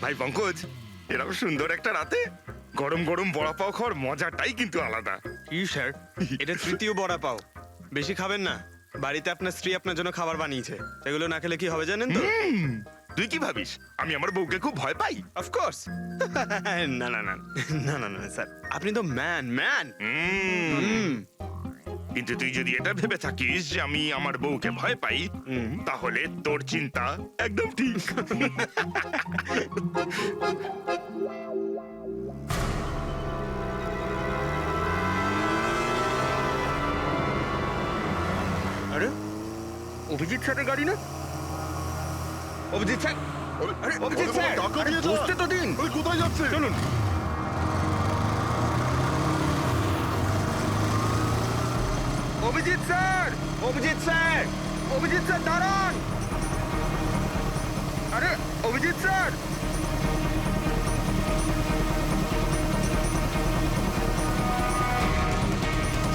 ভাই পঙ্কজ, এরকম সুন্দর একটা রাতে গরম গরম বড়া পাও খাওয়ার মজাটাই কিন্তু আলাদা। কি স্যার, এটা তৃতীয় বড়া পাও। বেশি খাবেন না, বাড়িতে আপনার স্ত্রী আপনার জন্য খাবার বানিয়েছে, এগুলো না খেলে কি হবে জানেন তো? তুই কি ভাবিস আমি আমার বউকে খুব ভয় পাই? অফকোর্স। না না না না না না স্যার, আপনি তো ম্যান। কিন্তু তুই যদি এটা ভেবে থাকিস যে আমি আমার বউকে ভয় পাই, তাহলে তোর চিন্তা একদম ঠিক। আরে অভিজিৎ স্যারের গাড়ি না? অভিজিৎ স্যার, আরে অভিজিৎ স্যার, আরে বসতে তো দিন। কোথায় যাচ্ছে? চলুন। Abhijit sir, Abhijit sir, Abhijit sir দাঁড়ান। আরে Abhijit sir,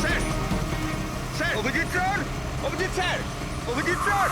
sir, sir, Abhijit sir, Abhijit sir, Abhijit sir.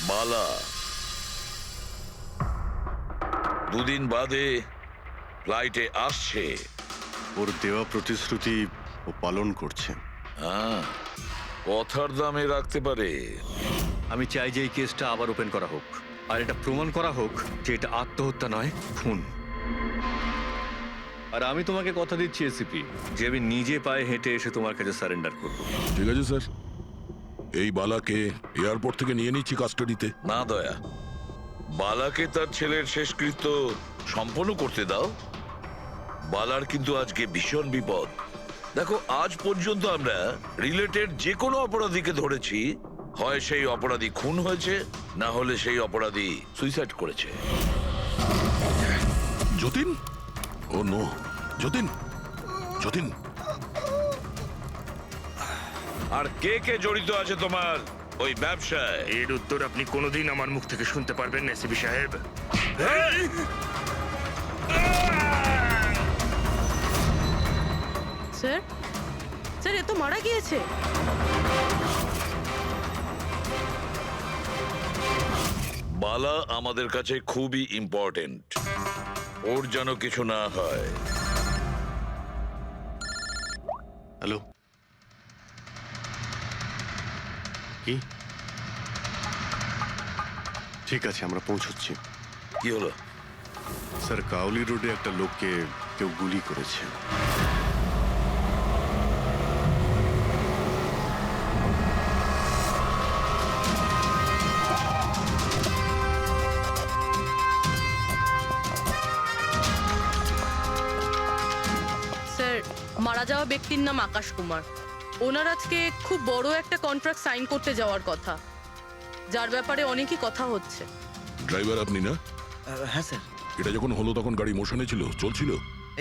বালা দুদিন বাদে ফ্লাইটে আসছে। ওর দেওয়া প্রতিশ্রুতি ও পালন করছে। হ্যাঁ, কথার দামে রাখতে পারে। আমি চাই যে এই কেসটা আবার ওপেন করা হোক, আর এটা প্রমাণ করা হোক যে এটা আত্মহত্যা নয়, খুন। আর আমি তোমাকে কথা দিচ্ছি এসিপি, যে আমি নিজে পায়ে হেঁটে এসে তোমার কাছে সারেন্ডার করব। ঠিক আছে স্যার, এই বালাকে এয়ারপোর্ট থেকে নিয়ে নিচ্ছি কাস্টাডিতে। না দয়া, বালাকে তার ছেলের শেষকৃত্য সম্পন্ন করতে দাও। বালার কিন্তু আজকে ভীষণ বিপদ। দেখো, আজ পর্যন্ত আমরা রিলেটেড যে কোনো অপরাধীকে ধরেছি, হয় সেই অপরাধী খুন হয়েছে, না হলে সেই অপরাধী সুইসাইড করেছে। যতীন? ও নো, যতীন, যতীন। আর কে কে জড়িত আছে তোমার ওই ব্যবসায়? এর উত্তর আপনি কোনোদিন আমার মুখ থেকে শুনতে পারবেন না এসপি সাহেব। স্যার, স্যার, এ তো মারা গিয়েছে। বালা আমাদের কাছে খুবই ইম্পর্টেন্ট, ওর যেন কিছু না হয়। হ্যালো, কি? ঠিক আছে, আমরা পৌঁছচ্ছি। কি হলো? স্যার, কাউলি রোডে একটা লোককে কেউ গুলি করেছে। স্যার, মারা যাওয়া ব্যক্তির নাম আকাশ কুমার। ওনার আজকে খুব বড় একটা কন্ট্রাক্ট সাইন করতে যাওয়ার কথা, যার ব্যাপারে অনেকই কথা হচ্ছে। ড্রাইভার আপনি না? হ্যাঁ স্যার। এটা যখন হলো তখন গাড়ি মোশনে ছিল, চলছিল?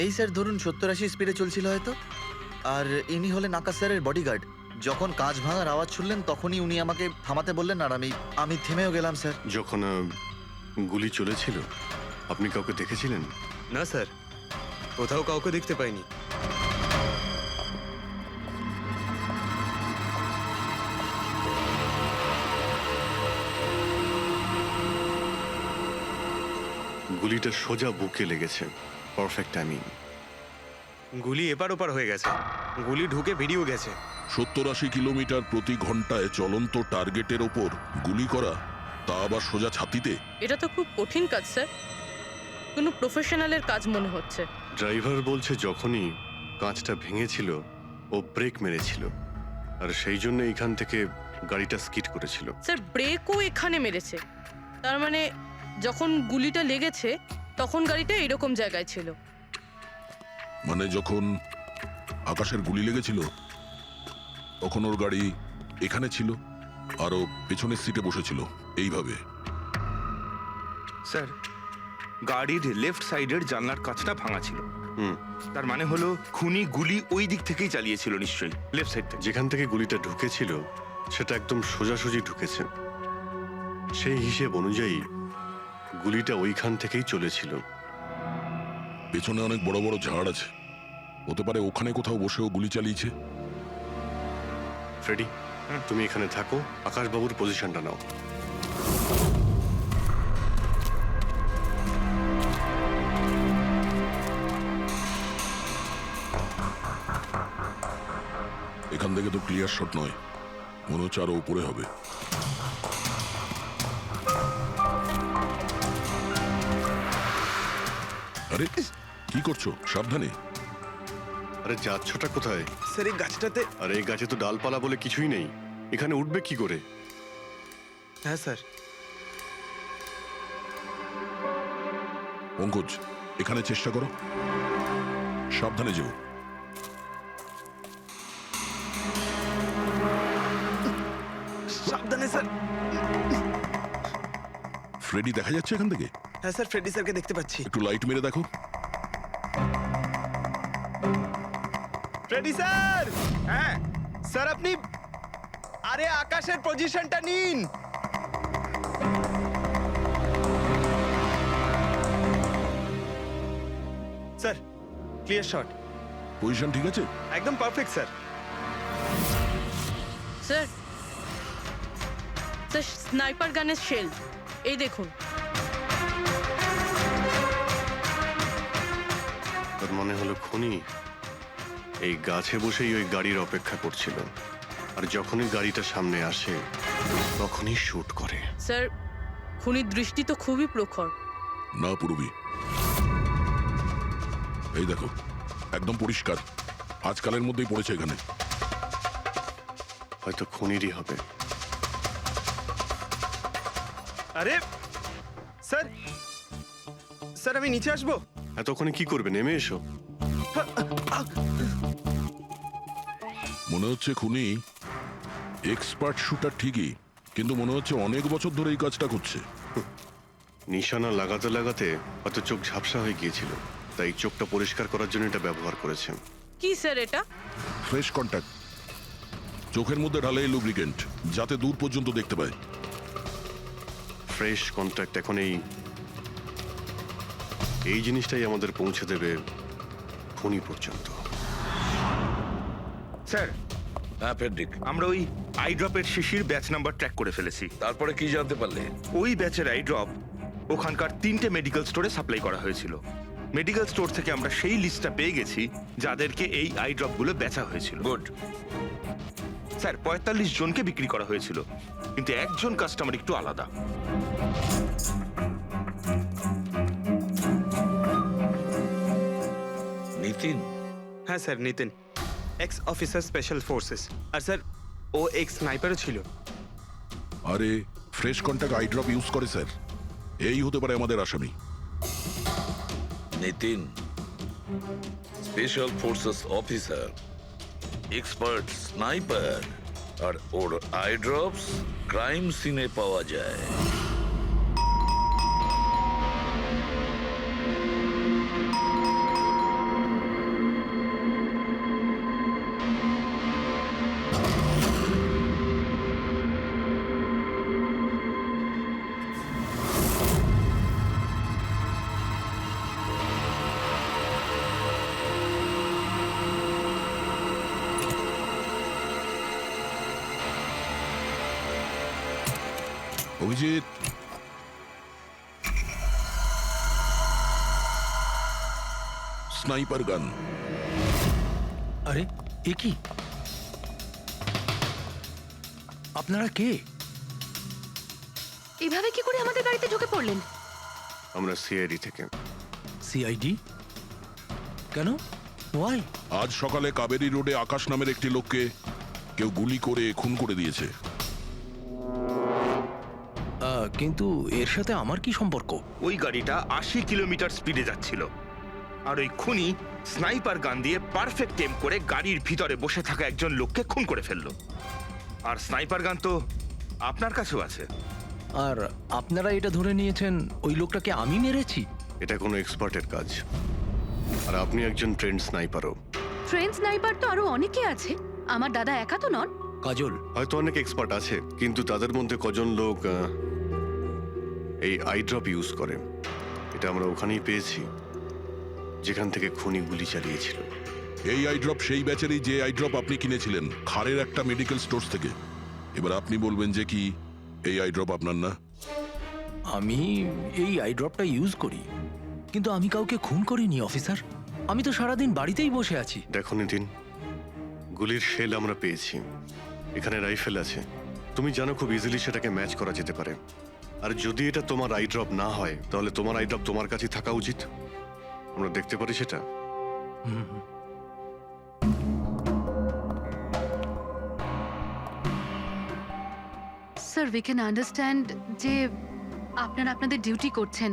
এই স্যার ধরুন 70-80 স্পিডে চলছিল হয়তো। আর ইনি হলেন আকাশ স্যারের বডিগার্ড। যখন কাঁচ ভাঙার আওয়াজ শুনলেন তখনই উনি আমাকে থামাতে বললেন, আর আমি থেমেও গেলাম স্যার। যখন গুলি চলেছিল আপনি কাউকে দেখেছিলেন? না স্যার, কোথাও কাউকে দেখতে পাইনি। গুলিটা সোজা বুকে লেগেছে। Perfect timing. গুলি এপার ওপার হয়ে গেছে। গুলি ঢুকে বেরিয়েও গেছে। 70-80 কিলোমিটার প্রতি ঘন্টায় চলন্ত টার্গেটের ওপর গুলি করা, তা আবার সোজা ছাতিতে। এটা তো খুব কঠিন কাজ স্যার, কোনো প্রফেশনালের কাজ মনে হচ্ছে। ড্রাইভার বলছে যখনই কাঁচটা ভেঙেছিল ও ব্রেক মেরেছিল, আর সেই জন্য এইখান থেকে গাড়িটা স্কিড করেছিল। স্যার ব্রেকও এখানে মেরেছে, তার মানে যখন গুলিটা লেগেছে তখন গাড়িটা এরকম জায়গায় ছিল। মানে যখন আকাশের গুলি লেগেছিল তখন ওর গাড়ি এখানে ছিল আর ও পেছনের সিটে বসেছিল এইভাবে। স্যার গাড়ির লেফট সাইডের জানলার কাঁচটা ভাঙা ছিল। হুম, তার মানে হলো খুনি গুলি ওই দিক থেকেই চালিয়েছিল, নিশ্চয়ই লেফট সাইড থেকে। যেখান থেকে গুলিটা ঢুকেছিল সেটা একদম সোজাসুজি ঢুকেছে। সেই হিসেব অনুযায়ী গুলিটা ওইখান থেকেই চলেছিল। পেছনে অনেক বড় বড় ঝাড় আছে, হতে পারে ওখানে কোথাও বসেও গুলি চালিয়েছে। ফ্রেডি, তুমি এখানে থাকো, আকাশবাবুর পজিশনটা নাও। এখান থেকে তো ক্লিয়ার শট নয়, মনে হচ্ছে আরো উপরে হবে। আরে কি করছো? সাবধানে। আরে যাচ্ছটা কোথায়? স্যার এই গাছটাতে। আরে এই গাছে তো ডালপালা বলে কিছুই নেই, এখানে উঠবে কি করে? হ্যাঁ স্যার। পঙ্কজ, এখানে চেষ্টা করো, সাবধানে যেও। সাবধানে স্যার। ফ্রেডি দেখা যাচ্ছে এখান থেকে? হ্যাঁ স্যার, ফ্রেডি স্যারকে দেখতে পাচ্ছি। একটু লাইট মেরে দেখো। Freddie sir! হ্যাঁ স্যার, আপনি আরে আকাশের পজিশনটা নিন। Sir clear shot. পজিশন ঠিক আছে? একদম perfect sir. Sir sir sniper গানের শেল এই দেখুন। তার মনে হলো খুনি এই গাছে বসেই ওই গাড়ির অপেক্ষা করছিল, আর যখনই গাড়িটা সামনে আসে তখনই শুট করে। স্যার খুনির দৃষ্টি তো খুবই প্রখর। না পূর্বী, এই দেখো একদম পরিষ্কার, আজকালের মধ্যেই পড়েছে এখানে। হয়তো খুনিরই হবে। আরে স্যার, স্যার আমি নিচে আসবো? এতক্ষণে কি করবে? নেমে এসো। মনে হচ্ছে খুনি এক্সপার্ট শুটার ঠিকই, কিন্তু মনে হচ্ছে অনেক বছর ধরে এই কাজটা করছে। নিশানা লাগাতে লাগাতে হয়তো চোখ ঝাপসা হয়ে গিয়েছিল, তাই চোখটা পরিষ্কার করার জন্য এটা ব্যবহার করেছেন। কি স্যার এটা? ফ্রেশ কন্ট্যাক্ট, চোখের মধ্যে ঢালে এই লুব্রিকেন্ট যাতে দূর পর্যন্ত দেখতে পায়। ফ্রেশ কন্ট্যাক্ট এখন এই জিনিসটাই আমাদের পৌঁছে দেবে খুনি পর্যন্ত। স্যার হ্যাঁ ফেডরিক, আমরা ওই আই ড্রপের শিশির ব্যাচ নাম্বার ট্র্যাক করে ফেলেছি। তারপরে কি জানতে পারলে? ওই ব্যাচের আই ড্রপ ওখানকার 3টে মেডিকেল স্টোরে সাপ্লাই করা হয়েছিল। মেডিকেল স্টোর থেকে আমরা সেই লিস্টটা পেয়ে গেছি যাদেরকে এই আই ড্রপগুলো বেচা হয়েছিল। গুড। স্যার 45 জনকে বিক্রি করা হয়েছিল, কিন্তু একজন কাস্টমার একটু আলাদা। নিতিন? হ্যাঁ sir, Nitin, ex officer special forces. আর স্যার ও এক্স স্নাইপারও ছিল। আরে fresh contact eye drop use করে স্যার, এই হতে পারে আমাদের আসামি। Nitin special forces officer, expert sniper, আর ওর আই ড্রপস ক্রাইম সিনে পাওয়া যায়। অভিজিৎ, স্নাইপার গান। আরে এ কি? আপনারা কে? এভাবে কি করে আমাদের গাড়িতে ঢুকে পড়লেন? আমরা সিআইডি থেকে। সিআইডি? কেন? ওয়াই? আজ সকালে কাবেরী রোডে আকাশ নামের একটি লোককে কেউ গুলি করে খুন করে দিয়েছে। কিন্তু এর সাথে আমার কি সম্পর্ক? ওই গাড়িটা 80 কিলোমিটার স্পিডে যাচ্ছিল, আর ওই খুনি স্নাইপার গান দিয়ে পারফেক্ট টেম করে গাড়ির ভিতরে বসে থাকা একজন লোককে খুন করে ফেললো। আর স্নাইপার গান তো আপনার কাছেও আছে। আর আপনারা এটা ধরে নিয়েছেন ওই লোকটাকে আমি মেরেছি? এটা কোনো এক্সপার্টের কাজ, আর আপনি একজন ট্রেন্ড স্নাইপারও। ট্রেন স্নাইপার তো আরো অনেকে আছে, আমার দাদা একা তো নন। কাজল, হয়তো অনেক এক্সপার্ট আছে, কিন্তু তাদের মধ্যে কজন লোক এই আই ড্রপ ইউজ করে। এটা আমরা ওখানেই পেয়েছি যেখান থেকে খুনি গুলি চালিয়েছিল। এই আই ড্রপ সেই ব্যাচেরই যে আই ড্রপ আপনি কিনেছিলেন খারের একটা মেডিকেল স্টোর থেকে। এবার আপনি বলবেন যে কি এই আই ড্রপ আপনার না? আমি এই আই ড্রপটা ইউজ করি, কিন্তু আমি কাউকে খুন করিনি অফিসার। আমি তো সারাদিন বাড়িতেই বসে আছি। দেখো নিতিন, গুলির শেল আমরা পেয়েছি, এখানে রাইফেল আছে। তুমি জানো খুব ইজিলি সেটাকে ম্যাচ করা যেতে পারে। আর যদি এটা তোমার আই ড্রপ না হয়, তাহলে তোমার আই ড্রপ তোমার কাছে থাকা উচিত। আমরা দেখতে পারি সেটা। স্যার, উই ক্যান আন্ডারস্ট্যান্ড যে আপনারা আপনাদের ডিউটি করছেন,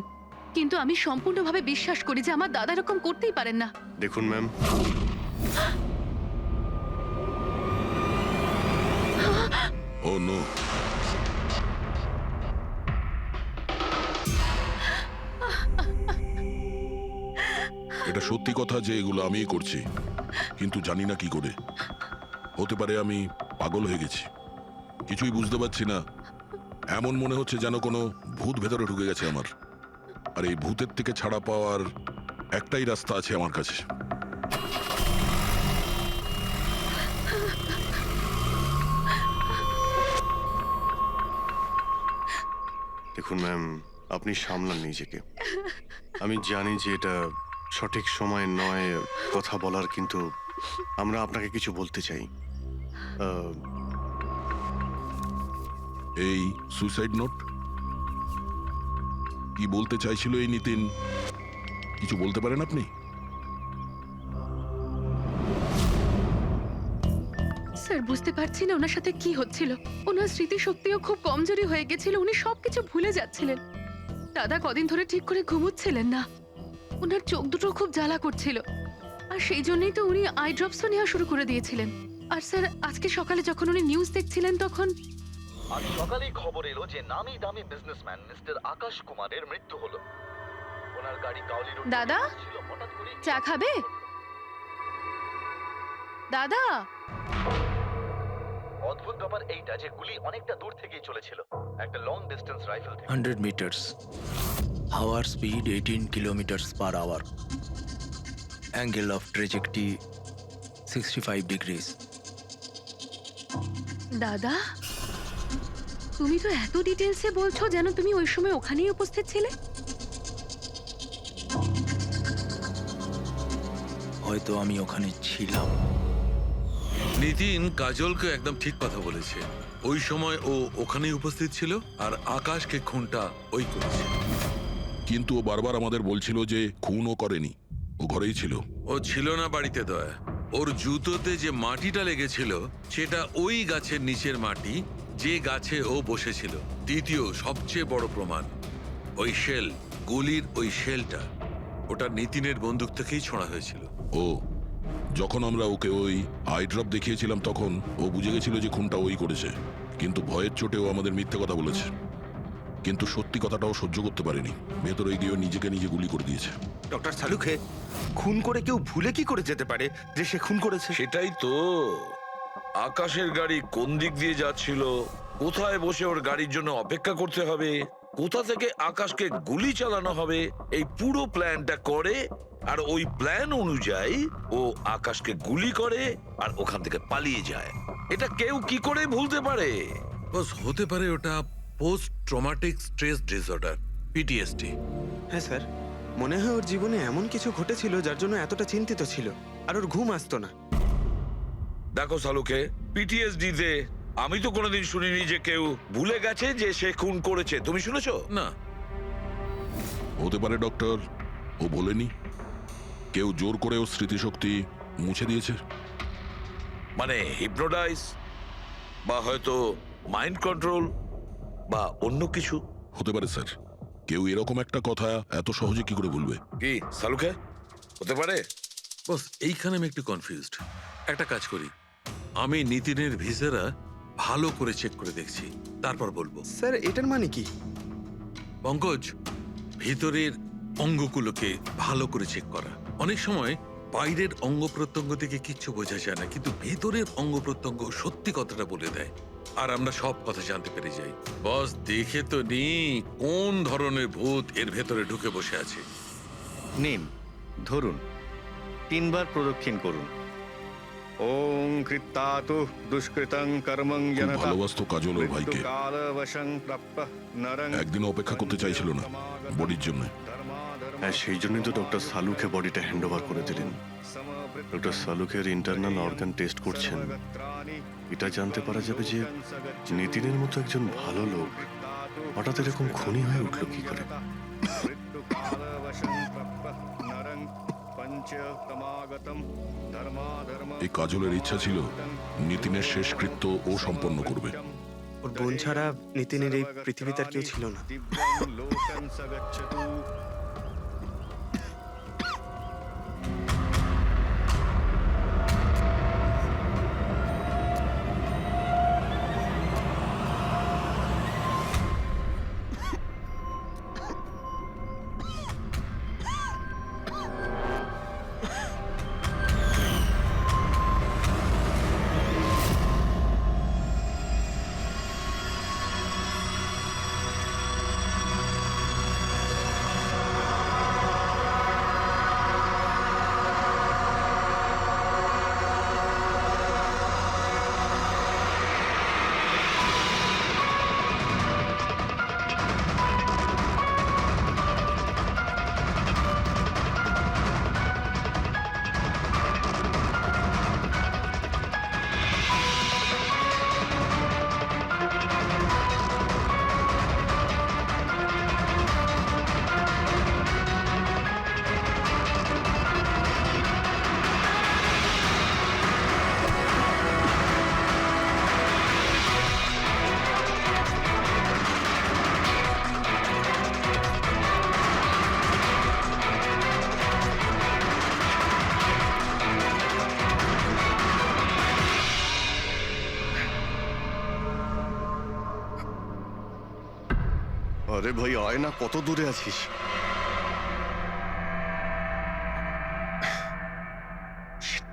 কিন্তু আমি সম্পূর্ণভাবে বিশ্বাস করি যে আমার দাদা এরকম করতেই পারেন না। দেখুন ম্যাম, ও নো, এটা সত্যি কথা যে এগুলো আমিই করছি, কিন্তু জানি না কি করে। হতে পারে আমি পাগল হয়ে গেছি, কিছুই বুঝতে পারছি না। এমন মনে হচ্ছে যেন কোনো ভূত ভেতরে ঢুকে গেছে আমার, আর এই ভূতের থেকে ছাড়া পাওয়ার একটাই রাস্তা আছে আমার কাছে। দেখুন ম্যাম, আপনি সামলান নিজেকে। আমি জানি যে এটা সঠিক সময় নয় কথা বলার, কিন্তু আমরা আপনাকে কিছু বলতে চাই। এই সুইসাইড নোট কি বলতে চাইছিল এই নিতিন? কিছু বলতে পারেন আপনি? স্যার, বুঝতে পারছি না ওনার সাথে কি হচ্ছিল। ওনার স্মৃতিশক্তিও খুব কমজোরি হয়ে গেছিল, উনি সবকিছু ভুলে যাচ্ছিলেন। দাদা কদিন ধরে ঠিক করে ঘুমোচ্ছিলেন না, ওনার চোখ দুটো খুব জ্বালা করছিল, আর সেই জন্যই তো উনি আই ড্রপসও নেওয়া শুরু করে দিয়েছিলেন। আর স্যার, আজকে সকালে যখন উনি নিউজ দেখছিলেন তখন আজ সকালেই খবর এলো যে নামি দামি বিজনেসম্যান মিস্টার আকাশ কুমারের মৃত্যু হলো। ওনার গাড়ি কাউলি রোড দাদা, ছিল, হঠাৎ করে চা খাবে? দাদা, অদ্ভুত ব্যাপার এইটা যে গুলি অনেকটা দূর থেকেই চলেছিল, একটা লং ডিস্টেন্স রাইফেল থেকে। 100 মিটার্স, হাওয়ার speed 18 kilometres per hour, angle of trajectory 65 degrees. দাদা, তুমি তো এত ডিটেলসে বলছো যেন তুমি ওই সময় ওখানেই উপস্থিত ছিলে। হয়তো আমি ওখানে ছিলাম। নিতিন কাজলকে একদম ঠিক কথা বলেছে। ওই সময় ও ওখানেই উপস্থিত ছিল, আর আকাশকে খুনটা ওই করেছে। কিন্তু ও বারবার আমাদের বলছিল যে খুনও করেনি, ও ঘরেই ছিল। ও ছিল না বাড়িতে দয়া। ওর জুতোতে যে মাটিটা লেগেছিল সেটা ওই গাছের নিচের মাটি যে গাছে ও বসেছিল। দ্বিতীয় সবচেয়ে বড় প্রমাণ, ওই শেল, গুলির ওই শেলটা, ওটা নিতিনের বন্দুক থেকেই ছোঁড়া হয়েছিল। ও যখন আমরা ওকে ওই আই ড্রপ দেখিয়েছিলাম তখন ও বুঝে গেছিল যে খুনটা ওই করেছে, কিন্তু ভয়ের চোটে ও আমাদের মিথ্যে কথা বলেছে। কিন্তু সত্যি কথাটাও সহ্য করতে পারেনি, ভেতরে গিয়ে নিজেকে নিজে গুলি করে দিয়েছে। ডক্টর সালুখে, খুন করে কেউ ভুলে কি করে যেতে পারে যে সে খুন করেছে? সেটাই তো, আকাশের গাড়ি কোন দিক দিয়ে যাচ্ছিল, কোথায় বসে ওর গাড়ির জন্য অপেক্ষা করতে হবে, কোথা থেকে আকাশকে গুলি চালানো হবে, এই পুরো প্ল্যানটা করে, আর ওই প্ল্যান অনুযায়ী ও আকাশকে গুলি করে আর ওখান থেকে পালিয়ে যায়। এটা কেউ কি করে ভুলতে পারে? বস, হতে পারে ওটা post traumatic stress disorder, PTSD. হ্যাঁ স্যার, মনে হয় ওর জীবনে এমন কিছু ঘটেছিল যার জন্য এতটা চিন্তিত ছিল, আর ওর ঘুম আসতো না। দেখো সালুকে, পিটিএসডি তে আমি তো কোনোদিন শুনিনি যে কেউ ভুলে গেছে যে সে খুন করেছে। তুমি শুনেছো? না। হতে পারে ডক্টর, ও বলেনি। কেউ জোর করে ওর স্মৃতিশক্তি মুছে দিয়েছে। মানে হিপনোটাইজ, বা হয়তো মাইন্ড কন্ট্রোল, বা অন্য কিছু। হতে পারে স্যার। কেউ এরকম একটা কথা এত সহজে কি করে বলবে? কি সালুকে, হতে পারে? বস, এইখানে আমি একটু কনফিউজড। একটা কাজ করি, আমি নিতিনের ভিসারা ভালো করে চেক করে দেখছি, তারপর বলবো। স্যার এটার মানে কি? পঙ্কজ, ভিতরের অঙ্গগুলোকে ভালো করে চেক করা। অনেক সময় বাইরের অঙ্গ প্রত্যঙ্গ থেকে কিচ্ছু বোঝা যায় না, কিন্তু ভেতরের অঙ্গ প্রত্যঙ্গ সত্যি কথাটা বলে দেয়, আর আমরা সব কথা জানতে পেরে যাই। বস, দেখে তো নি কোন ধরনের ভূত এর ভেতরে ঢুকে বসে আছে। নিন, ধরুন, 3 বার প্রদক্ষিণ করুন। ওং কৃত্তাতু দুষ্কৃতং কর্মং খুব জনতা ভালোবাসতো কাজল ওর ভাইকে। মৃত্যুকালবশং প্রাপ্যঃ নরং একদিন অপেক্ষা করতে চাইছিল না বডির জন্য। হ্যাঁ, সেই জন্যই তো ডক্টর সালুকে বডিটা হ্যান্ড ওভার করে দিলেন। ডক্টর সালুকের ইন্টারনাল অর্গান টেস্ট করছেন। এটা জানতে পারা যাবে যে নিতিনের মতো একজন ভালো লোক হঠাৎ এরকম খুনি হয়ে উঠল কি করে। এই কাজলের ইচ্ছা ছিল নিতিনের শেষকৃত্য ও সম্পন্ন করবে। ওর বোন ছাড়া নিতিনের এই পৃথিবীতে আর কেউ ছিল না। আরে ভাই, আয় না, কত দূরে আছিস? Shit.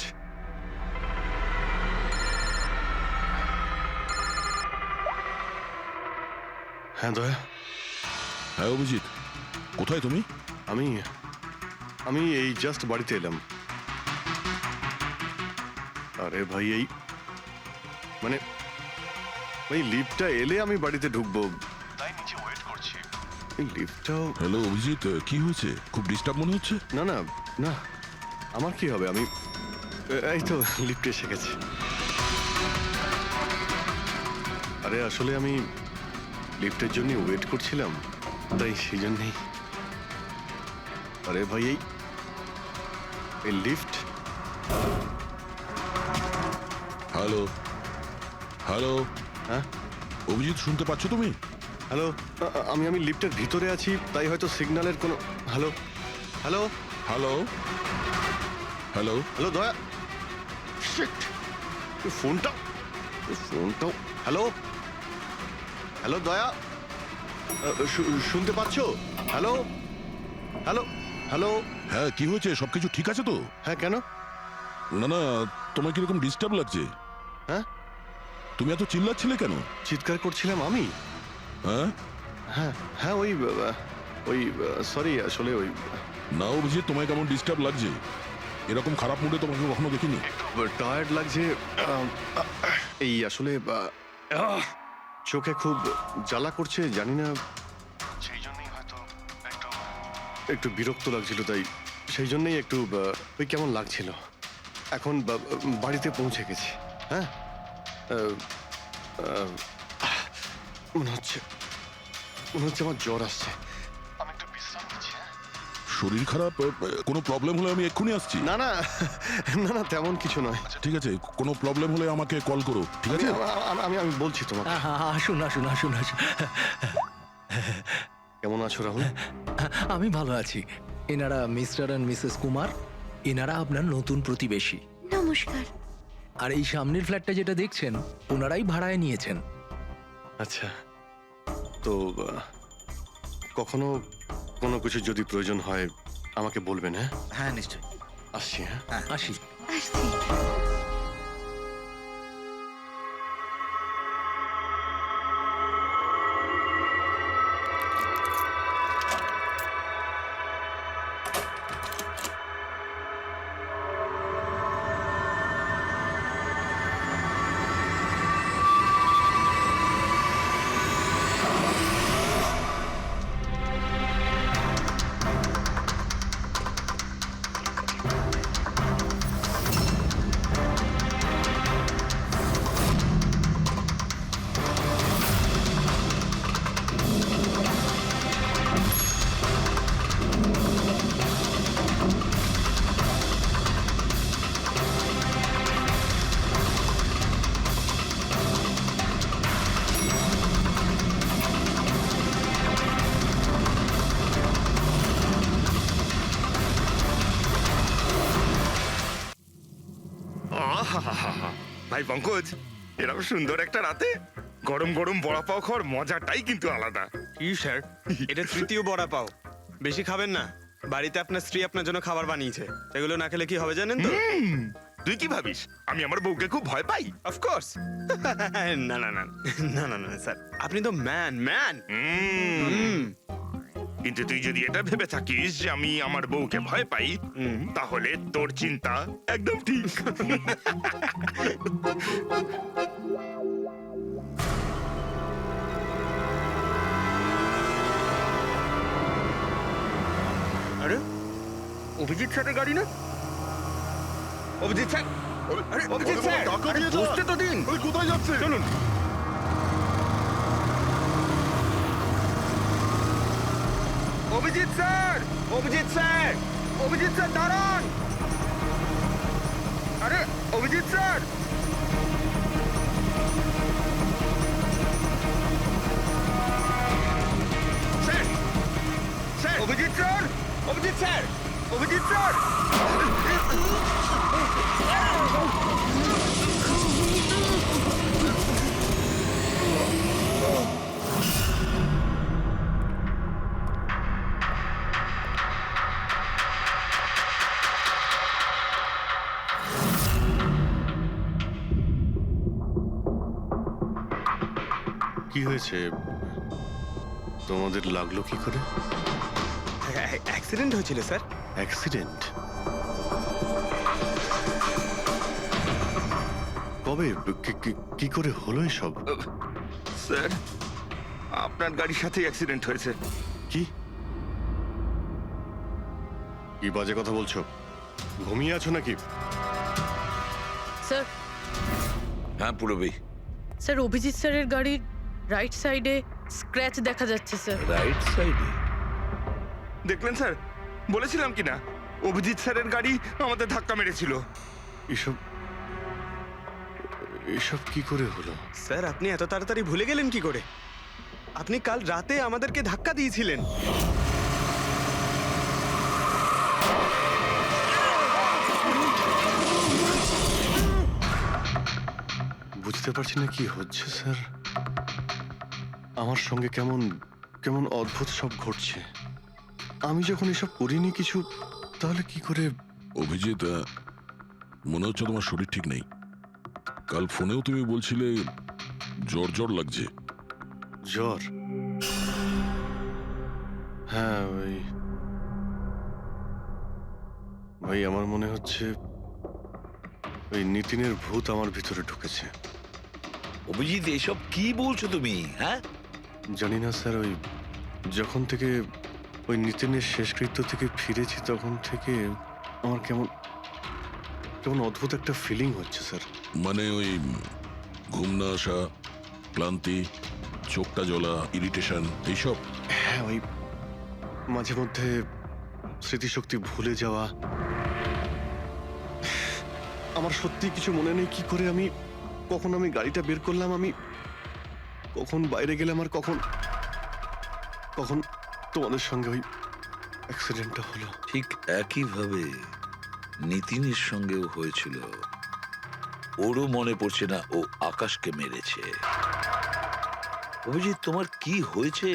হ্যাঁ দয়া, হ্যাঁ অভিজিৎ, কোথায় তুমি? আমি আমি এই জাস্ট বাড়িতে এলাম। আরে ভাই, এই মানে এই লিফটটা এলে আমি বাড়িতে ঢুকবো, তাই নিচে ওয়েট করছি। এই লিফটটাও... হ্যালো অভিজিৎ, কি হয়েছে? খুব ডিস্টার্ব মনে হচ্ছে। না না না, আমার কি হবে? আমি এই তো লিফটে এসে গেছি। আরে আসলে আমি লিফটের জন্য ওয়েট করছিলাম, তাই সেই জন্যই। আরে ভাই, এই লিফট... হ্যালো হ্যালো, হ্যাঁ অভিজিৎ, শুনতে পাচ্ছ তুমি? হ্যালো, আমি লিফটের ভিতরে আছি, তাই হয়তো সিগন্যালের কোনো... hello hello hello hello hello দয়া, শিট, ফোনটাও... হ্যালো হ্যালো দয়া, শুনতে পাচ্ছ? Hello hello hello. হ্যাঁ, কি হয়েছে? সবকিছু ঠিক আছে তো? হ্যাঁ, কেন? না না, তোমার কিরকম ডিস্টার্ব লাগছে? হ্যাঁ, তুমি এত চিল্লাচ্ছিলে কেন? চিৎকার করছিলাম আমি? হ্যাঁ হ্যাঁ হ্যাঁ, ওই সরি, আসলে ওই... না অভিজিৎ, তোমায় কেমন ডিস্টার্ব লাগছে? এরকম খারাপ মুডে তোমাকে কখনো দেখিনি। টায়ার্ড লাগছে, এই আসলে চোখে খুব জ্বালা করছে, জানি না, সেই জন্যই হয়তো একটু বিরক্ত লাগছিল, তাই সেই জন্যই একটু ওই কেমন লাগছিল। এখন বাড়িতে পৌঁছে গেছি। হ্যাঁ মনে হচ্ছে আমার জ্বর আসছে। আমি একটু বিশ্রাম নিচ্ছি। শরীর খারাপ, কোনো প্রবলেম হলে আমি এক্ষুনি আসছি। না না না না, তেমন কিছু নয়। ঠিক আছে, কোনো প্রবলেম হলে আমাকে কল করো, ঠিক আছে? আমি আমি বলছি তোমাকে। আসুন আসুন আসুন আসুন। কেমন আছো রাহুল? আমি ভালো আছি। এনারা মিস্টার অ্যান্ড মিসেস কুমার। এনারা আপনার নতুন প্রতিবেশী। নমস্কার। আর এই সামনের ফ্ল্যাটটা যেটা দেখছেন ওনারাই ভাড়ায় নিয়েছেন। আচ্ছা, তো কখনো কোনো কিছু যদি প্রয়োজন হয় আমাকে বলবেন। হ্যাঁ হ্যাঁ নিশ্চয়ই। আসছি। হ্যাঁ আসি। আসছি। আহাহাহা। ভাই পঙ্কজ, এরকম সুন্দর একটা রাতে গরম গরম বড়া পাও খাওয়ার মজাটাই কিন্তু আলাদা। কি স্যার, এটা তৃতীয় বড়া পাও। বেশি খাবেন না। বাড়িতে আপনার স্ত্রী আপনার জন্য খাবার বানিয়েছে, এগুলো না খেলে কি হবে জানেন তো? তুই কি ভাবিস আমি আমার বউকে খুব ভয় পাই? অফকোর্স। না না না না না না স্যার, আপনি তো ম্যান। কিন্তু তুই যদি এটা ভেবে থাকিস যে আমি আমার বউকে ভয় পাই, তাহলে তোর চিন্তা একদম ঠিক। আরে অভিজিৎ স্যারের গাড়ি না? অভিজিৎ স্যার, আরে অভিজিৎ স্যার, আরে বসতে তো দিন। কোথায় যাচ্ছে? চলুন। Abhijit sir, Abhijit sir, Abhijit sir দাঁড়ান। আরে Abhijit sir, sir, sir, Abhijit sir, Abhijit sir, Abhijit sir. কি হয়েছে? তোমাদের লাগলো কি করে? অ্যাক্সিডেন্ট হয়েছিল স্যার। অ্যাক্সিডেন্ট? কবে? কি করে হলো এসব? স্যার, আপনার গাড়ির সাথে অ্যাক্সিডেন্ট হয়েছে। কি কি বাজে কথা বলছো? ঘুমিয়ে আছো নাকি? স্যার, হ্যাঁ পুরবি। স্যার অভিজিৎ স্যারের গাড়ির রাইট সাইডে স্ক্র্যাচ দেখা যাচ্ছে স্যার। রাইট সাইডে? দেখলেন স্যার, বলেছিলাম কি না অভিজিৎ স্যারের গাড়ি আমাদের ধাক্কা মেরেছিল। এসব এসব কি করে হলো? স্যার, আপনি এত তাড়াতাড়ি ভুলে গেলেন কি করে? আপনি কাল রাতে আমাদেরকে ধাক্কা দিয়েছিলেন। বুঝতে পারছি না কি হচ্ছে স্যার। আমার সঙ্গে কেমন কেমন অদ্ভুত সব ঘটছে। আমি যখন এসব করিনি কিছু, তাহলে কি করে? অভিজিৎ, মনে হচ্ছে তোমার শরীর ঠিক নেই। কাল ফোনেও তুমি বলছিলে জ্বর জ্বর লাগছে। জ্বর? হ্যাঁ ভাই আমার মনে হচ্ছে ওই নিতিনের ভূত আমার ভিতরে ঢুকেছে। অভিজিৎ, এসব কি বলছো তুমি? হ্যাঁ, জানি না স্যার, ওই যখন থেকে ওই নিতিনের শেষকৃত্য থেকে ফিরেছি তখন থেকে আমার কেমন কেমন অদ্ভুত একটা ফিলিং হচ্ছে স্যার। মানে ওই ঘুম না আসা, ক্লান্তি, চোখটা জ্বলা, ইরিটেশন, এইসব? হ্যাঁ, ওই মাঝে মধ্যে স্মৃতিশক্তি ভুলে যাওয়া। আমার সত্যি কিছু মনে নেই কি করে আমি কখন আমি গাড়িটা বের করলাম, আমি কখন বাইরে গেলাম, আর কখন কখন তোমাদের সঙ্গে ওই অ্যাক্সিডেন্টটা হলো। ঠিক একইভাবে নিতিনের সঙ্গেও হয়েছিল। ওরও মনে পড়ছে না ও আকাশকে মেরেছে। অভিজিৎ, তোমার কি হয়েছে?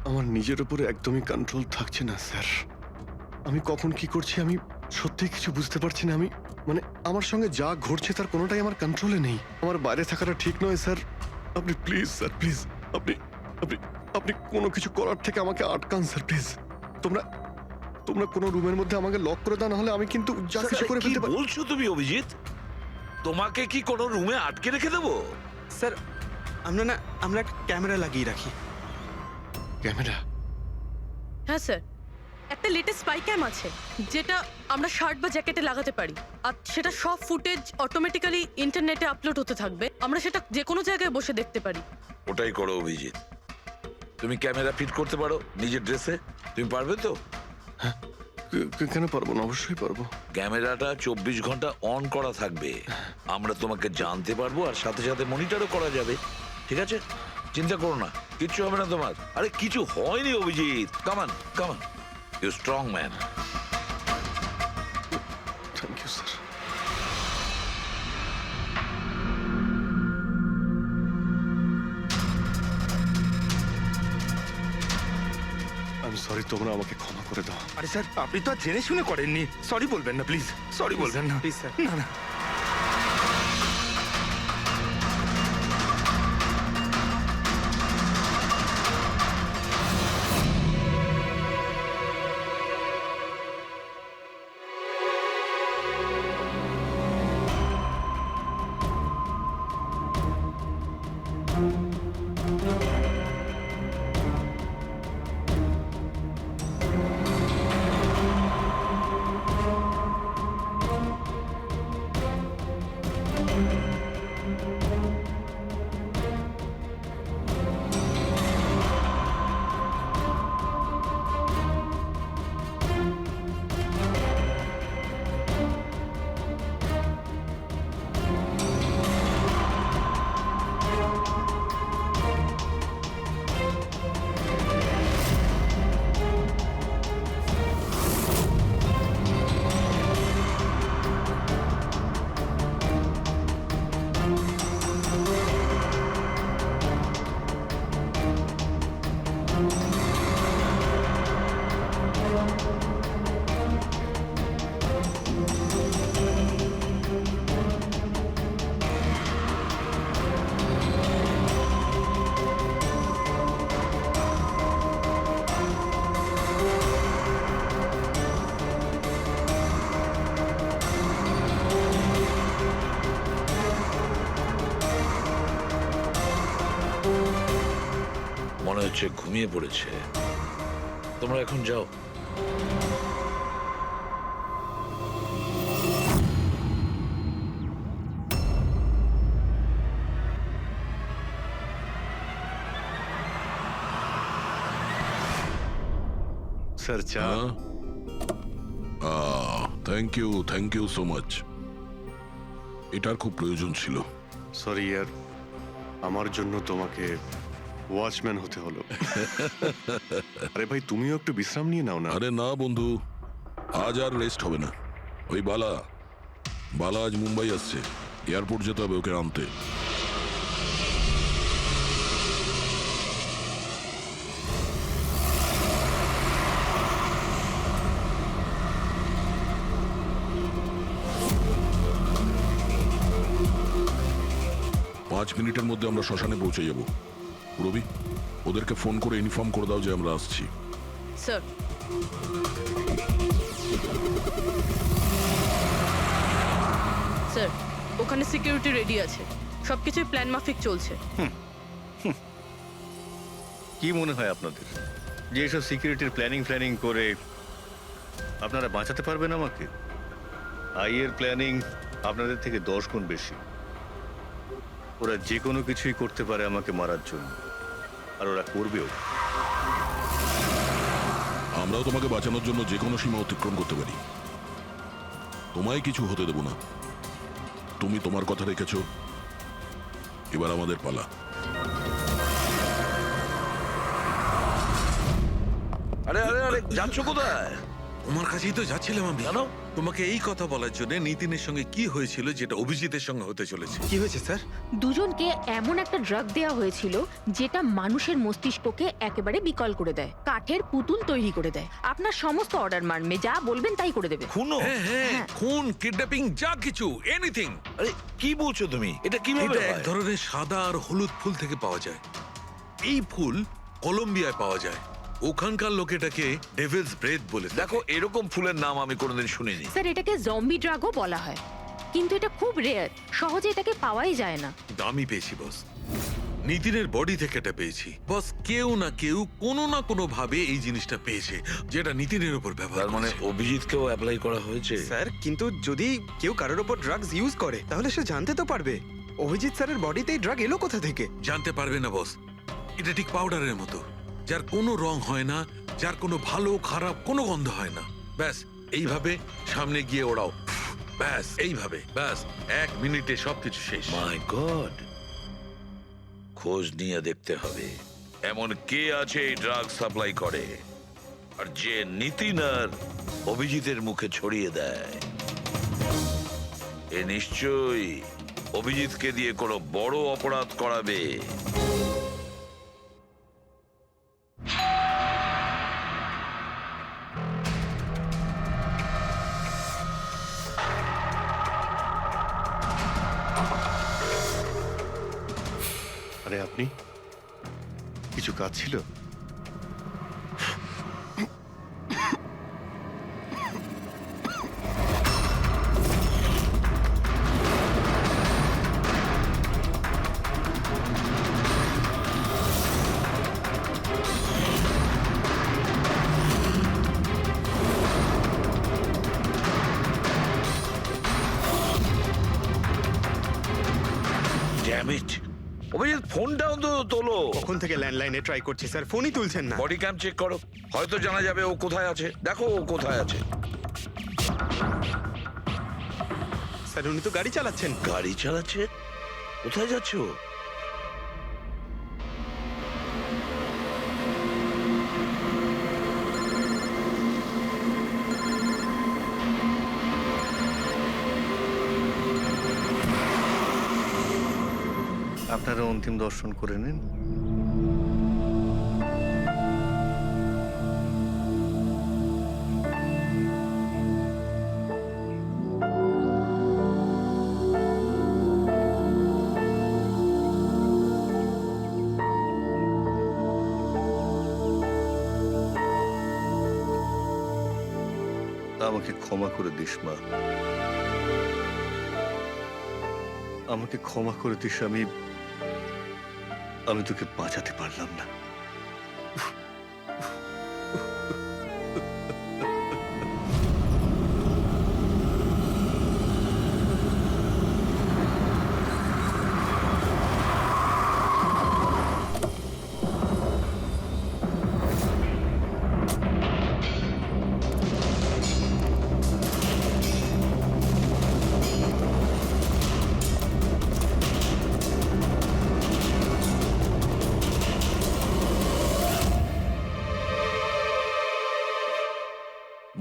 আমার নিজের উপরে একদমই কন্ট্রোল থাকছে না স্যার। আমি কখন কি করছি আমি সত্যি কিছু বুঝতে পারছি না। আমি মানে আমার সঙ্গে যা ঘটছে তার কোনোটাই আমার কন্ট্রোলে নেই। আমার বাইরে থাকাটা ঠিক নয় স্যার। আপনি প্লিজ স্যার, প্লিজ আপনি আপনি আপনি কোনো কিছু করার থেকে আমাকে আটকান স্যার, প্লিজ। তোমরা তোমরা কোনো রুমের মধ্যে আমাকে লক করে দাও, না হলে আমি কিন্তু যা কিছু করে কি ফেলতে পারি। বলছো তুমি অভিজিৎ? তোমাকে কি কোনো রুমে আটকে রেখে দেবো? স্যার আমরা একটা ক্যামেরা লাগিয়ে রাখি। ক্যামেরা? হ্যাঁ স্যার, একটা লেটেস্ট স্পাই ক্যাম আছে যেটা আমরা শার্ট বা জ্যাকেটে লাগাতে পারি, আর সেটা সব ফুটেজ অটোমেটিক্যালি ইন্টারনেটে আপলোড হতে থাকবে। আমরা সেটা যে কোনো জায়গায় বসে দেখতে পারি। ওটাই করো অভিজিৎ। তুমি ক্যামেরা ফিট করতে পারো নিজের ড্রেসে? তুমি পারবে তো? কেন পারবো না? অবশ্যই পারবো। ক্যামেরাটা 24 ঘন্টা অন করা থাকবে। আমরা তোমাকে জানতে পারবো, আর সাথে সাথে মনিটরও করা যাবে। ঠিক আছে, চিন্তা করো না, কিচ্ছু হবে না তোমার। আরে কিছু হয়নি Abhijit. Come on come on, you strong man. Thank you sir. আমি সরি, তোমরা আমাকে ক্ষমা করে দাও। আরে স্যার, আপনি তো আর জেনে শুনে করেননি। সরি বলবেন না প্লিজ, সরি বলবেন না প্লিজ স্যার। না না। মনে হচ্ছে ঘুমিয়ে পড়েছে। তোমরা এখন যাও। স্যার চা। Thank you so much. এটার খুব প্রয়োজন ছিল। সরি ইয়ার, আমার জন্য তোমাকে ওয়াচম্যান হতে হলো। আরে ভাই, তুমিও একটু বিশ্রাম নিয়ে নাও না। আরে না বন্ধু, আজ আর রেস্ট হবে না। ওই বালা আজ মুম্বাই আসছে, এয়ারপোর্ট যেতে হবে ওকে আনতে। পাঁচ মিনিটের মধ্যে আমরা শ্মশানে পৌঁছে যাব। রবি, ওদেরকে ফোন করে ইনফর্ম করে দাও যে আমরা আসছি। স্যার, স্যার ওখানে সিকিউরিটি রেডি আছে, সবকিছুই প্ল্যান মাফিক চলছে। কি মনে হয় আপনাদের, যে এসব সিকিউরিটির প্ল্যানিং করে আপনারা বাঁচাতে পারবেন আমাকে? আইয়ের প্ল্যানিং আপনাদের থেকে 10 গুণ বেশি। ওরা যে কোনো কিছুই করতে পারে আমাকে মারার জন্য, আর ওরা করবেও। আমরাও তোমাকে বাঁচানোর জন্য যে কোনো সীমা অতিক্রম করতে পারি। তোমায় কিছু হতে দেব না। তুমি তোমার কথা রেখেছো, এবার আমাদের পালা। আরে আরে আরে যাচ্ছ কোথায়? তোমার কাছেই তো যাচ্ছিলাম আমি। জানো তোমাকে এই কথা বলার জন্য নিতিনের সঙ্গে কি হয়েছিল যেটা অভিজিতের সঙ্গে হতে চলেছে। কি হয়েছে স্যার? দুজনকে এমন একটা ড্রাগ দেওয়া হয়েছিল যেটা মানুষের মস্তিষ্ককে একেবারে বিকল করে দেয়, কাঠের পুতুল তৈরি করে দেয়। আপনার সমস্ত অর্ডার মানবে, যা বলবেন তাই করে দেবে। খুনো? হ্যাঁ হ্যাঁ, খুন, কিডন্যাপিং, যা কিছু, এনিথিং। আরে কি বলছো তুমি? এটা কিভাবে এটা এক হয়? ধরনের সাদা আর হলুদ ফুল থেকে পাওয়া যায়। এই ফুল কলম্বিয়ায় পাওয়া যায়। ওখানকার লোক এটাকে ডেভিলস ব্রেথ বলে থাকে। দেখো এরকম ফুলের নাম আমি কোনোদিন শুনিনি। স্যার, এটাকে জম্বি ড্রাগও বলা হয়, কিন্তু এটা খুব রেয়ার, সহজে এটাকে পাওয়াই যায় না। দামি পেয়েছি বস, নিতিনের বডি থেকে এটা পেয়েছি বস। কেউ না কেউ কোনো না কোনো ভাবে এই জিনিসটা পেয়েছে যেটা নিতিনের উপর ব্যবহার তার মানে করেছে। অভিজিৎকেও অ্যাপ্লাই করা হয়েছে। স্যার কিন্তু যদি কেউ কারোর ওপর ড্রাগস ইউজ করে তাহলে সে জানতে তো পারবে অভিজিৎ স্যারের বডিতে এই ড্রাগ এলো কোথা থেকে। জানতে পারবে না বস, এটা ঠিক পাউডারের মতো, যার কোনো রং হয় না, যার কোনো ভালো খারাপ কোনো গন্ধ হয় না। ব্যাস এইভাবে সামনে গিয়ে ওড়াও, ব্যাস এইভাবে, ব্যাস 1 মিনিটে সবকিছু শেষ। মাই গড, খোঁজ নিয়ে দেখতে হবে এমন কে আছে এই ড্রাগ সাপ্লাই করে আর যে নিতিন আর অভিজিতের মুখে ছড়িয়ে দেয়। এ নিশ্চয়ই অভিজিৎকে দিয়ে কোনো বড় অপরাধ করাবে। আরে আপনি, কিছু কাজ ছিল? ড্যাম ইট, অভিজিৎ ফোনটা অন্তত তোলো। কখন থেকে ল্যান্ডলাইনে ট্রাই করছি স্যার, ফোনই তুলছেন না। বডি ক্যাম চেক করো, হয়তো জানা যাবে ও কোথায় আছে। দেখো ও কোথায় আছে। স্যার উনি তো গাড়ি চালাচ্ছেন। গাড়ি চালাচ্ছে? কোথায় যাচ্ছে ও? আপনারা অন্তিম দর্শন করে নিন। আমাকে ক্ষমা করে দিস মা, আমাকে ক্ষমা করে দিস। আমি তোকে বাঁচাতে পারলাম না।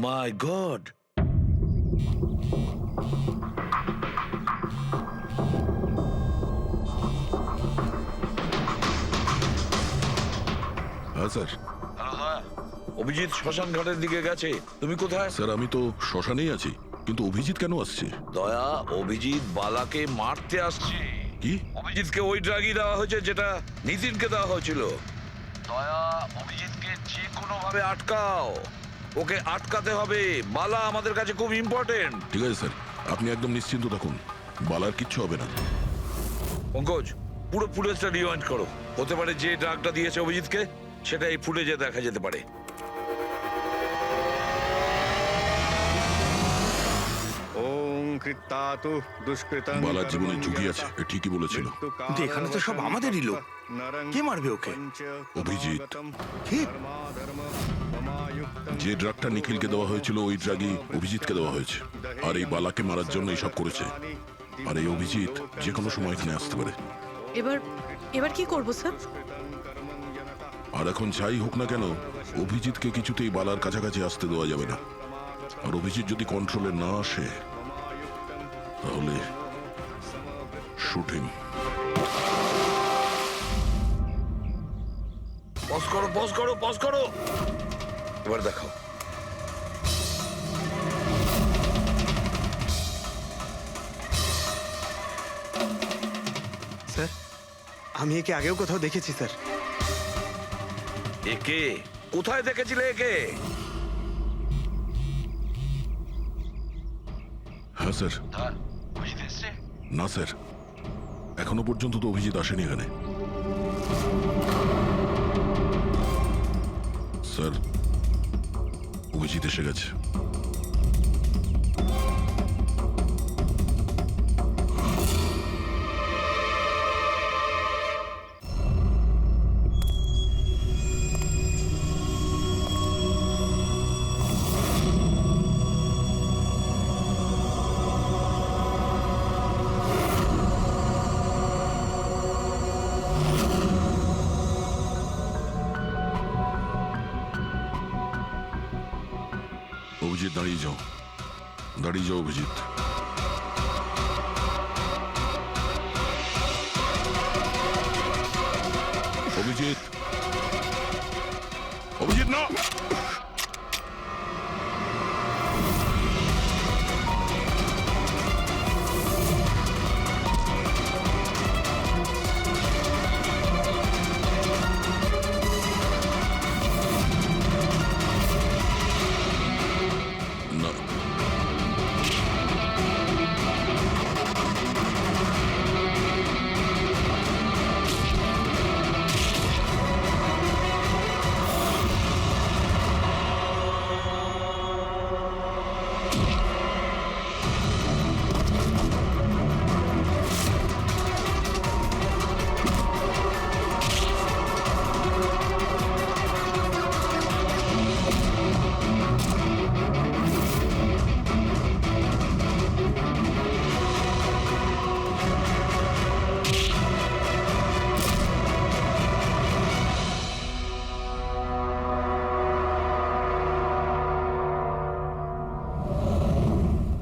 মাই গড, হ্যাঁ স্যার। অভিজিৎ শ্মশান ঘাটের দিকে গেছে। তুমি কোথায়? স্যার আমি তো শ্মশানেই আছি, কিন্তু অভিজিৎ কেন আসছে? দয়া, অভিজিৎ বালাকে মারতে আসছে। কি? অভিজিৎকে ওই ড্রাগই দেওয়া হয়েছে যেটা নিতিনকে দেওয়া হয়েছিল। দয়া, অভিজিৎকে যে কোনো ভাবে আটকাও, ওকে আটকাতে হবে। বালা আমাদের কাছে খুব ইম্পর্টেন্ট। ঠিক আছে স্যার, আপনি একদম নিশ্চিন্ত থাকুন, বালার কিচ্ছু হবে না। পঙ্কজ, পুরো ফুটেজটা রিওয়াইন্ড করো। হতে পারে যে ড্রাগটা দিয়েছে অভিজিৎকে সেটা এই ফুটেজে দেখা যেতে পারে। ওম কৃত্তাতু দুষ্কৃতং বালার জীবনে ঝুঁকি আছে, এ ঠিকই বলেছিল। কিন্তু এখানে তো সব আমাদেরই লোক। কে মারবে ওকে? অভিজিৎ। কি? যে ড্রাগটা নিখিলকে দেওয়া হয়েছিল ওই ড্রাগই অভিজিৎকে দেওয়া হয়েছে, আর এই বালাকে মারার জন্য এইসব করেছে। আর এই অভিজিৎ যে কোনো সময় এখানে আসতে পারে। এবার কি করব স্যার? আর এখন যাই হোক না কেন, অভিজিৎকে কিছুতেই বালার কাছাকাছি আসতে দেওয়া যাবে না। আর অভিজিৎ যদি কন্ট্রোলে না আসে তাহলে শুটিং। পজ করো, পজ করো, পজ করো। এবার দেখাও। স্যার, আমি একে আগেও কোথাও দেখেছি স্যার। একে কোথায় দেখেছিলে একে? হ্যাঁ স্যার। না স্যার, এখনো পর্যন্ত তো অভিজিৎ আসেনি এখানে। স্যার, অভিজিৎ এসে গেছে। অভিজিৎ দাঁড়িয়ে যাও, দাঁড়িয়ে যাও অভিজিৎ। অভিজিৎ, অভিজিৎ না। না।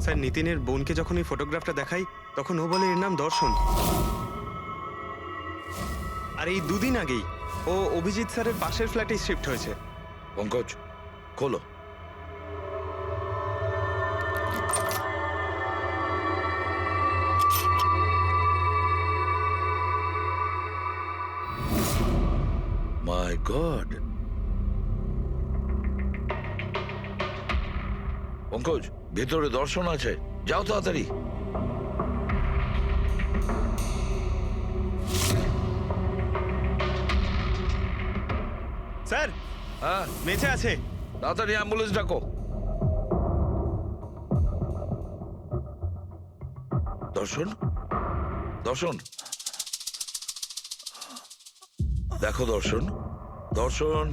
স্যার, নিতিনের বোনকে যখন এই ফটোগ্রাফটা দেখাই তখন ও বলে এর নাম দর্শন। আর এই দুদিন আগেই ও অভিজিৎ স্যারের পাশের ফ্ল্যাটে শিফট হয়েছে। পঙ্কজ, খোলো। মাই গড। পঙ্কজ, ভেতরে দর্শন আছে, যাও তাড়াতাড়ি। স্যার, হ্যাঁ, বেঁচে আছে। তাড়াতাড়ি অ্যাম্বুলেন্স ডাকো। দর্শন, দর্শন, দেখো দর্শন, দর্শন,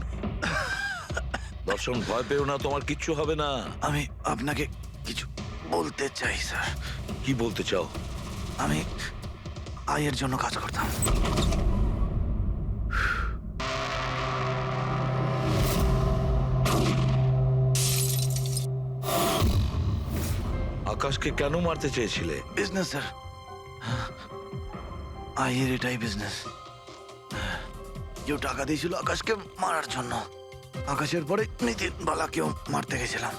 দর্শন, ভয় পেও না, তোমার কিচ্ছু হবে না। আমি আপনাকে কিছু বলতে চাই স্যার। কি বলতে চাও? আমি আয়ের জন্য কাজ করতাম। আকাশকে কেন মারতে চেয়েছিলে? বিজনেস স্যার, আয়ের এটাই বিজনেস। কেউ টাকা দিয়েছিল আকাশকে মারার জন্য। আকাশের পরে নিতিন বালাকেও মারতে গেছিলাম,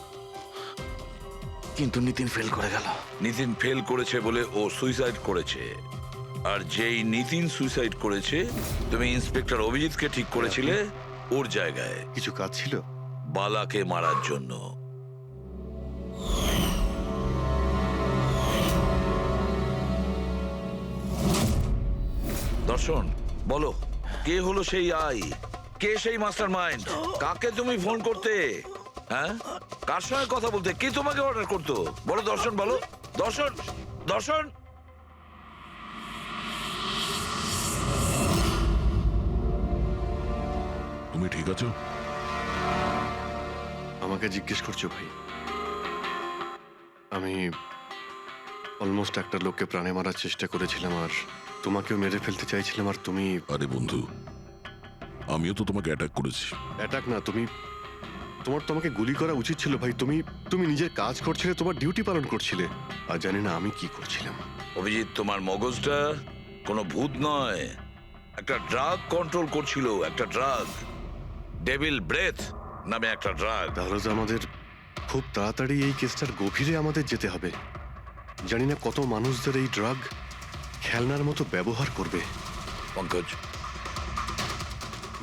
কিন্তু নিতিন ফেল করে গেল। নিতিন ফেল করেছে বলে ও সুইসাইড করেছে। আর যেই নিতিন সুইসাইড করেছে, তুমি ইন্সপেক্টর অভিজিৎকে ঠিক করেছিলে ওর জায়গায়। কিছু কাজ ছিল? বালাকে মারার জন্য। দর্শন, বলো কে হলো সেই আই? কে সেই মাস্টার মাইন্ড? কাকে তুমি ফোন করতে? হ্যাঁ, কার সঙ্গে কথা বলতে? কে তোমাকে অর্ডার করতো? বলো দর্শন, বলো দর্শন, দর্শন। তুমি ঠিক আছো? আমাকে জিজ্ঞেস করছো ভাই? আমি অলমোস্ট একটা লোককে প্রাণে মারার চেষ্টা করেছিলাম, আর তোমাকেও মেরে ফেলতে চাইছিলাম, আর তুমি... আরে বন্ধু, আমিও তো তোমাকে অ্যাটাক করেছি। অ্যাটাক না, তোমাকে গুলি করা উচিত ছিল ভাই। তুমি নিজের কাজ করছিলে, তোমার ডিউটি পালন করছিলে, আর জানি না আমি কি করছিলাম। অভিজিৎ, তোমার মগজটা কোনো ভূত নয়, একটা ড্রাগ কন্ট্রোল করছিল। একটা ড্রাগ, ডেভিল ব্রেথ নামে একটা ড্রাগ। তাহলে তো আমাদের খুব তাড়াতাড়ি এই কেসটার গভীরে আমাদের যেতে হবে। জানি না কত মানুষদের এই ড্রাগ খেলনার মতো ব্যবহার করবে। পঙ্কজ,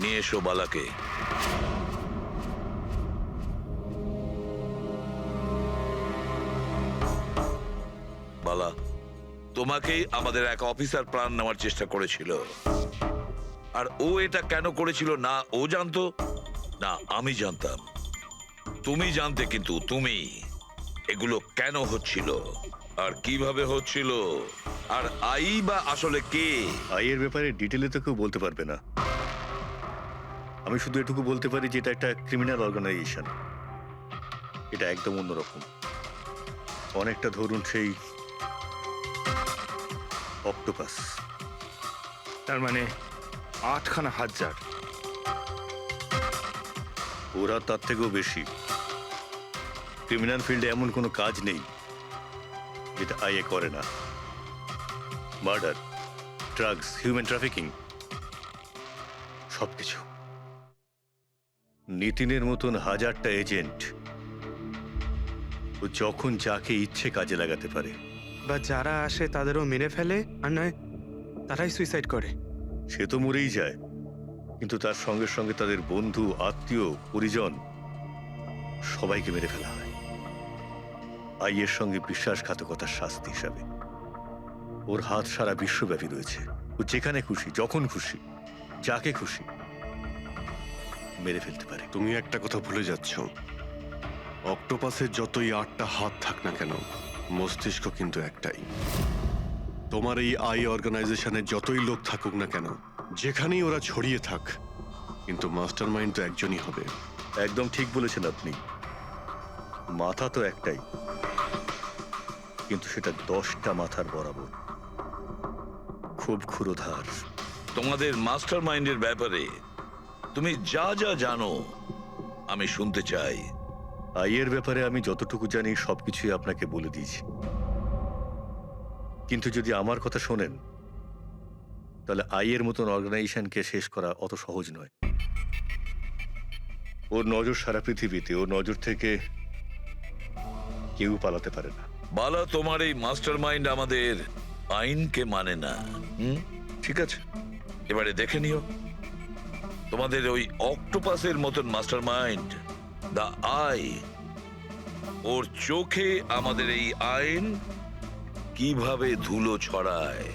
নিয়ে এসো বালাকে। বালা, তোমাকেই আমাদের এক অফিসার প্রাণ নেওয়ার চেষ্টা করেছিল, আর ও এটা কেন করেছিল না ও জানতো না আমি জানতাম। তুমি জানতে, কিন্তু তুমি এগুলো কেন হচ্ছিল আর কিভাবে হচ্ছিল, আর আই বা আসলে কে? আইয়ের ব্যাপারে ডিটেলে তো কেউ বলতে পারবে না। আমি শুধু এটুকু বলতে পারি যে এটা একটা ক্রিমিনাল অর্গানাইজেশন। এটা একদম অন্যরকম, অনেকটা ধরুন সেই অক্টোপাস। তার মানে 8খানা হাজার। ওরা তার থেকেও বেশি। ক্রিমিনাল ফিল্ডে এমন কোনো কাজ নেই যেটা আইএ করে না। মার্ডার, ড্রাগস, হিউম্যান ট্রাফিকিং, সবকিছু। নিতিনের মতন হাজারটা এজেন্ট, ও যখন যাকে ইচ্ছে কাজে লাগাতে পারে। বা যারা আসে তাদেরও মেরে ফেলে, আর নয় তারাই সুইসাইড করে। সে তো মরেই যায়, কিন্তু তার সঙ্গে সঙ্গে তাদের বন্ধু, আত্মীয়, পরিজন সবাইকে মেরে ফেলা হয় আইয়ের সঙ্গে বিশ্বাসঘাতকতার শাস্তি হিসাবে। ওর হাত সারা বিশ্বব্যাপী রয়েছে। ও যেখানে খুশি, যখন খুশি, যাকে খুশি মেরে ফেলতে পারে। তুমি একটা কথা ভুলে যাচ্ছ, অক্টোপাসের যতই 8টা হাত থাক না কেন, মস্তিষ্ক কিন্তু একটাই। তোমার এই আই অর্গানাইজেশনে যতই লোক থাকুক না কেন, যেখানেই ওরা ছড়িয়ে থাক, কিন্তু মাস্টার মাইন্ড তো একজনই হবে। একদম ঠিক বলেছেন আপনি। মাথা তো একটাই, কিন্তু সেটা 10টা মাথার বরাবর, খুব ক্ষুরোধার। তোমাদের মাস্টার মাইন্ডের ব্যাপারে তুমি যা যা জানো আমি শুনতে চাই। আইয়ের ব্যাপারে আমি যতটুকু জানি সবকিছুই আপনাকে বলে দিয়েছি, কিন্তু যদি আমার কথা শোনেন তাহলে আইয়ের মতন অর্গানাইজেশনকে শেষ করা অত সহজ নয়। ওর নজর সারা পৃথিবীতে, ওর নজর থেকে কেউ পালাতে পারে না। বালা, তোমার এই মাস্টার মাইন্ড আমাদের আইনকে মানে না। ঠিক আছে, এবারে দেখে নিও তোমাদের ওই অক্টোপাসের মতন মাস্টার মাইন্ড, দা আই, ওর চোখে আমাদের এই আইন কিভাবে ধুলো ছড়ায়।